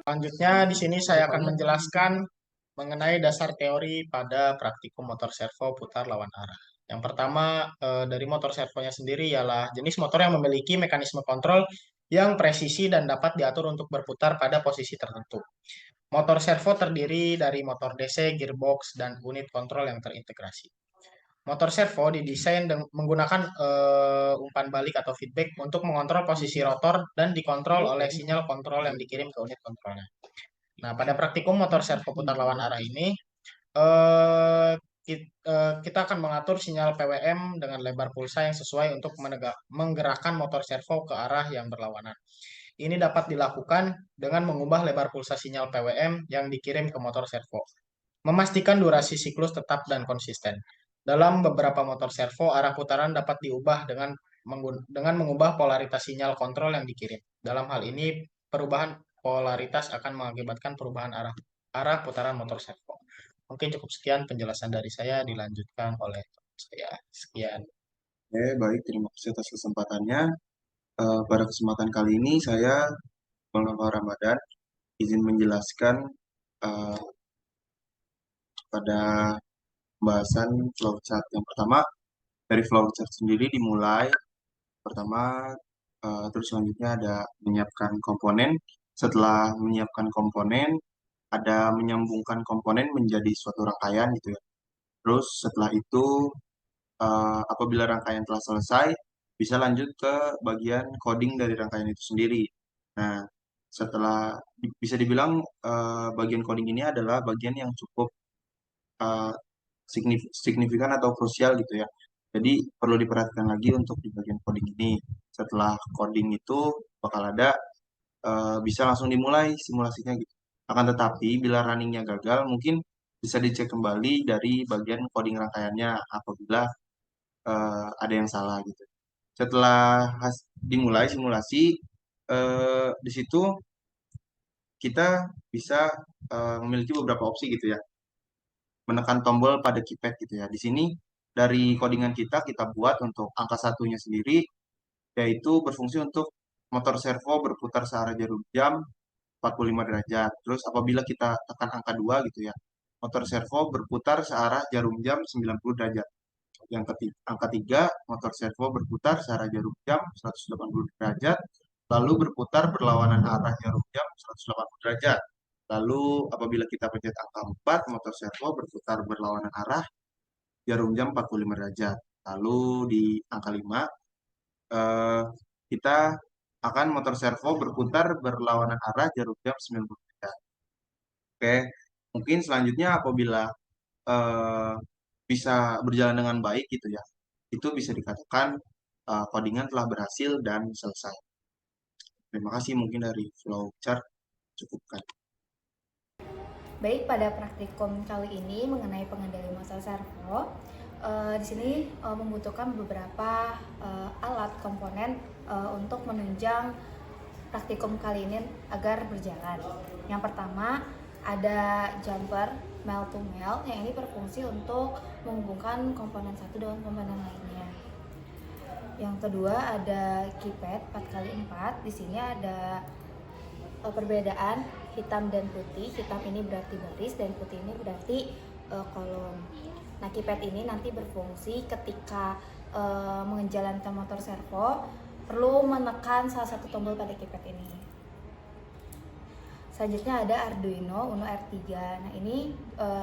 Selanjutnya di sini saya akan menjelaskan mengenai dasar teori pada praktikum motor servo putar lawan arah. Yang pertama dari motor servonya sendiri ialah jenis motor yang memiliki mekanisme kontrol yang presisi dan dapat diatur untuk berputar pada posisi tertentu. Motor servo terdiri dari motor DC, gearbox, dan unit kontrol yang terintegrasi. Motor servo didesain menggunakan umpan balik atau feedback untuk mengontrol posisi rotor dan dikontrol oleh sinyal kontrol yang dikirim ke unit kontrolnya. Nah, pada praktikum motor servo putar lawan arah ini, kita akan mengatur sinyal PWM dengan lebar pulsa yang sesuai untuk menggerakkan motor servo ke arah yang berlawanan. Ini dapat dilakukan dengan mengubah lebar pulsa sinyal PWM yang dikirim ke motor servo. Memastikan durasi siklus tetap dan konsisten. Dalam beberapa motor servo, arah putaran dapat diubah dengan mengubah polaritas sinyal kontrol yang dikirim. Dalam hal ini, perubahan polaritas akan mengakibatkan perubahan arah putaran motor servo. Mungkin cukup sekian penjelasan dari saya, dilanjutkan oleh saya. Sekian. Oke, baik. Terima kasih atas kesempatannya. Pada kesempatan kali ini saya, Bang Nova Ramadan, izin menjelaskan eh, pada pembahasan flowchart. Yang pertama, dari flowchart sendiri dimulai. Pertama, terus selanjutnya ada menyiapkan komponen. Setelah menyiapkan komponen, ada menyambungkan komponen menjadi suatu rangkaian gitu ya. Terus setelah itu, apabila rangkaian telah selesai, bisa lanjut ke bagian coding dari rangkaian itu sendiri. Nah, bisa dibilang bagian coding ini adalah bagian yang cukup eh, signifikan atau krusial gitu ya. Jadi perlu diperhatikan lagi untuk di bagian coding ini. Setelah coding itu bakal ada bisa langsung dimulai simulasinya gitu. Akan tetapi bila runningnya gagal mungkin bisa dicek kembali dari bagian coding rangkaiannya apabila ada yang salah gitu. Setelah dimulai simulasi di situ kita bisa memiliki beberapa opsi gitu ya. Menekan tombol pada keypad gitu ya. Di sini dari codingan kita buat untuk angka satunya sendiri yaitu berfungsi untuk motor servo berputar searah jarum jam 45 derajat. Terus apabila kita tekan angka 2 gitu ya, motor servo berputar searah jarum jam 90 derajat. Yang ketiga, angka 3, motor servo berputar searah jarum jam 180 derajat, lalu berputar berlawanan arah jarum jam 180 derajat. Lalu apabila kita pencet angka 4, motor servo berputar berlawanan arah jarum jam 45 derajat. Lalu di angka 5, eh, kita akan motor servo berputar berlawanan arah jarum jam 90 derajat. Oke, mungkin selanjutnya apabila eh, bisa berjalan dengan baik gitu ya, itu bisa dikatakan codingan telah berhasil dan selesai. Terima kasih mungkin dari flowchart cukupkan. Baik, pada praktikum kali ini mengenai pengendali motor servo, di sini membutuhkan beberapa alat komponen untuk menunjang praktikum kali ini agar berjalan. Yang pertama ada jumper male to male yang ini berfungsi untuk menghubungkan komponen satu dengan komponen lainnya. Yang kedua ada keypad 4x4. Di sini ada perbedaan hitam dan putih. Hitam ini berarti baris dan putih ini berarti kolom. Nah, keypad ini nanti berfungsi ketika menjalankan motor servo perlu menekan salah satu tombol pada keypad ini. Selanjutnya ada Arduino Uno R3. Nah, ini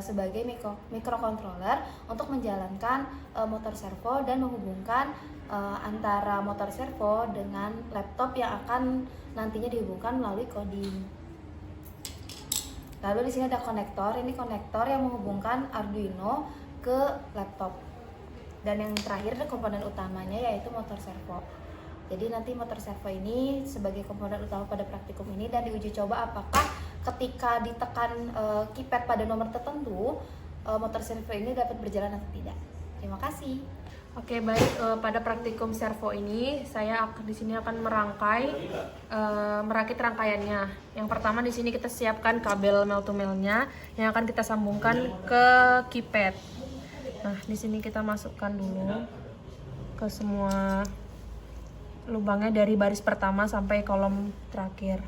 sebagai microcontroller untuk menjalankan motor servo dan menghubungkan antara motor servo dengan laptop yang akan nantinya dihubungkan melalui coding. Lalu di sini ada konektor. Ini konektor yang menghubungkan Arduino ke laptop. Dan yang terakhir ada komponen utamanya yaitu motor servo. Jadi nanti motor servo ini sebagai komponen utama pada praktikum ini dan diuji coba apakah ketika ditekan keypad pada nomor tertentu motor servo ini dapat berjalan atau tidak. Terima kasih. Oke, baik. Pada praktikum servo ini saya di sini akan merakit rangkaiannya. Yang pertama di sini kita siapkan kabel male to male-nya yang akan kita sambungkan ke keypad. Nah, di sini kita masukkan dulu ke semua lubangnya dari baris pertama sampai kolom terakhir.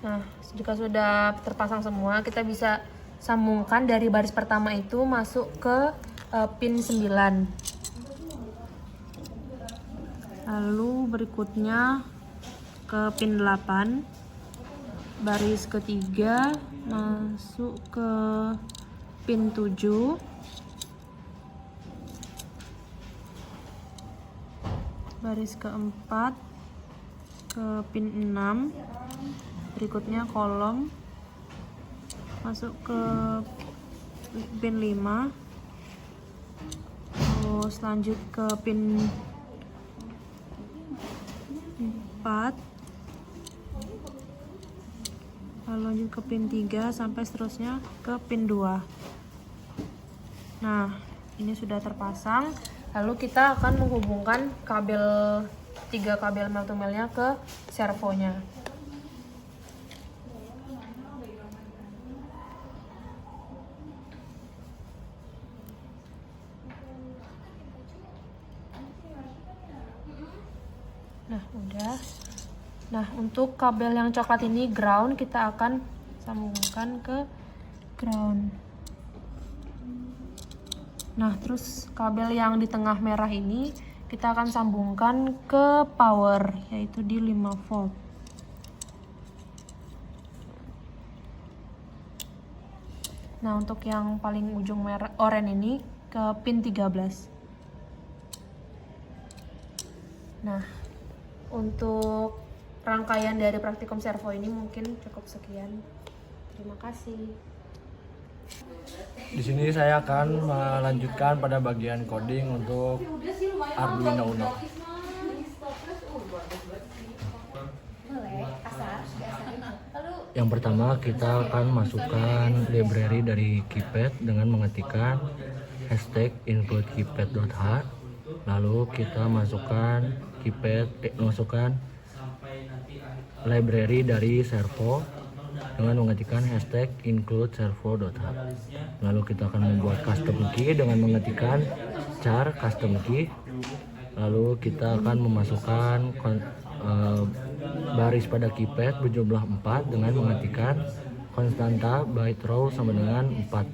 Nah, jika sudah terpasang semua, kita bisa sambungkan dari baris pertama itu masuk ke pin 9. Lalu berikutnya ke pin 8. Baris ketiga masuk ke pin 7. Baris keempat ke pin 6. Berikutnya kolom masuk ke pin 5. Terus lanjut ke pin 4. Lalu lanjut ke pin 3 sampai seterusnya ke pin 2. Nah, ini sudah terpasang. Lalu kita akan menghubungkan 3 kabel mel to melnya ke servonya. Nah, udah. Nah, untuk kabel yang coklat ini ground, kita akan sambungkan ke ground. Nah, terus kabel yang di tengah merah ini kita akan sambungkan ke power, yaitu di 5 volt. Nah, untuk yang paling ujung merah oranye ini ke pin 13. Nah, untuk rangkaian dari praktikum servo ini mungkin cukup sekian. Terima kasih. Di sini saya akan melanjutkan pada bagian coding untuk Arduino Uno. Yang pertama kita akan masukkan library dari keypad dengan mengetikkan hashtag include keypad.h. Lalu kita masukkan library dari servo dengan mengetikkan hashtag include servo.h. Lalu kita akan membuat custom key dengan mengetikkan char custom key. Lalu kita akan memasukkan baris pada keypad berjumlah 4 dengan mengetikkan konstanta byte row sama dengan 4.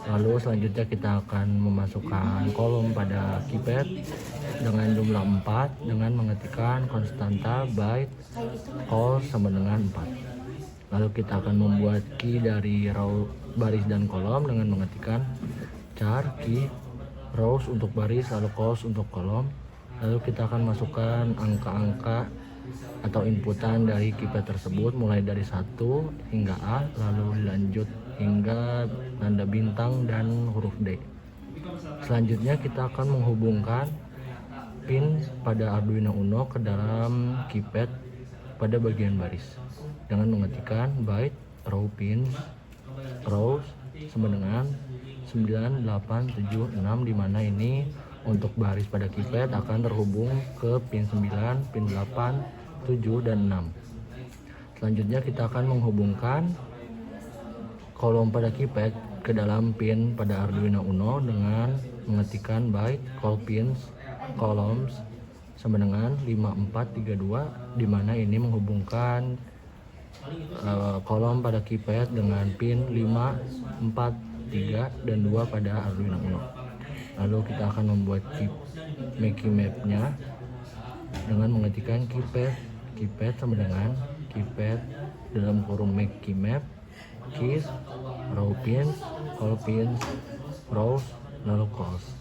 Lalu selanjutnya kita akan memasukkan kolom pada keypad dengan jumlah 4 dengan mengetikkan konstanta byte call sama dengan 4. Lalu kita akan membuat key dari row baris dan kolom dengan mengetikkan char key rows untuk baris lalu calls untuk kolom. Lalu kita akan masukkan angka-angka atau inputan dari keypad tersebut mulai dari 1 hingga A, lalu lanjut hingga tanda bintang dan huruf D. Selanjutnya kita akan menghubungkan pin pada Arduino Uno ke dalam keypad pada bagian baris dengan mengetikkan byte row pin rows sama dengan 9876, di mana ini untuk baris pada keypad akan terhubung ke pin 9, pin 8, 7 dan 6. Selanjutnya kita akan menghubungkan kolom pada keypad ke dalam pin pada Arduino Uno dengan mengetikkan byte call pins columns sama dengan 5432, di mana ini menghubungkan kolom pada keypad dengan pin 5, 4, 3 dan 2 pada Arduino Uno. Lalu kita akan membuat make mapnya dengan mengetikkan keypad sama dengan keypad dalam kurung make key map keys row pins call pins rows lalu calls.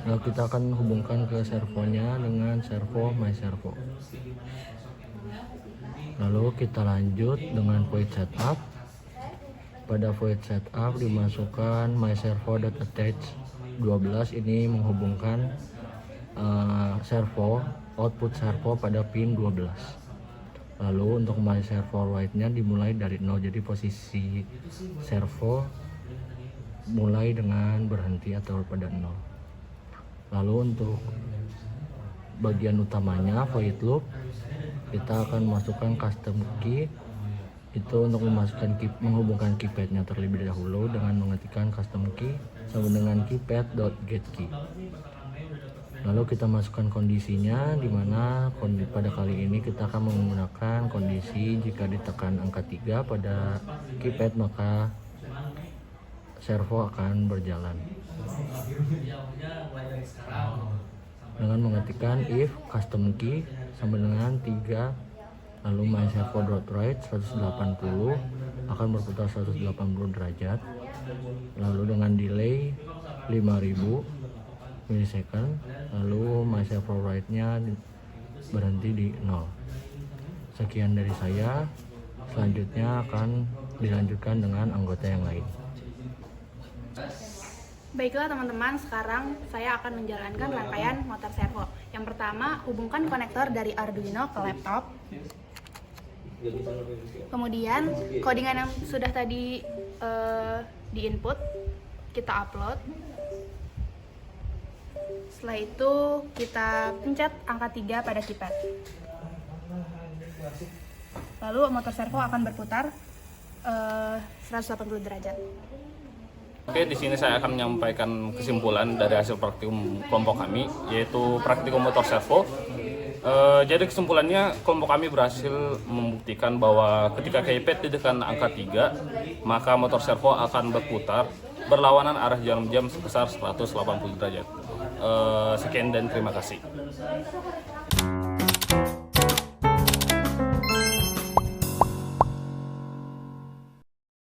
Lalu kita akan hubungkan ke servonya dengan servo my servo. Lalu kita lanjut dengan void setup. Pada void setup dimasukkan my servo.attach 12, ini menghubungkan servo output servo pada pin 12. Lalu untuk my servo write-nya dimulai dari 0, jadi posisi servo mulai dengan berhenti atau pada 0. Lalu untuk bagian utamanya void loop, kita akan masukkan custom key itu untuk menghubungkan keypadnya terlebih dahulu dengan mengetikkan custom key sama dengan keypad.getKey. Lalu kita masukkan kondisinya, di mana pada kali ini kita akan menggunakan kondisi jika ditekan angka 3 pada keypad maka servo akan berjalan. Dengan mengetikkan if custom key sama dengan 3 lalu my servo dot right 180 akan berputar 180 derajat. Lalu dengan delay 5000 milisecond, lalu my servo right-nya berhenti di 0. Sekian dari saya. Selanjutnya akan dilanjutkan dengan anggota yang lain. Baiklah teman-teman, sekarang saya akan menjalankan rangkaian motor servo. Yang pertama, hubungkan konektor dari Arduino ke laptop. Kemudian, codingan yang sudah tadi di input, kita upload. Setelah itu, kita pencet angka 3 pada keypad. Lalu motor servo akan berputar 180 derajat. Oke, di sini saya akan menyampaikan kesimpulan dari hasil praktikum kelompok kami, yaitu praktikum motor servo. Jadi kesimpulannya, kelompok kami berhasil membuktikan bahwa ketika keypad ditekan angka 3, maka motor servo akan berputar berlawanan arah jarum jam sebesar 180 derajat. Sekian dan terima kasih.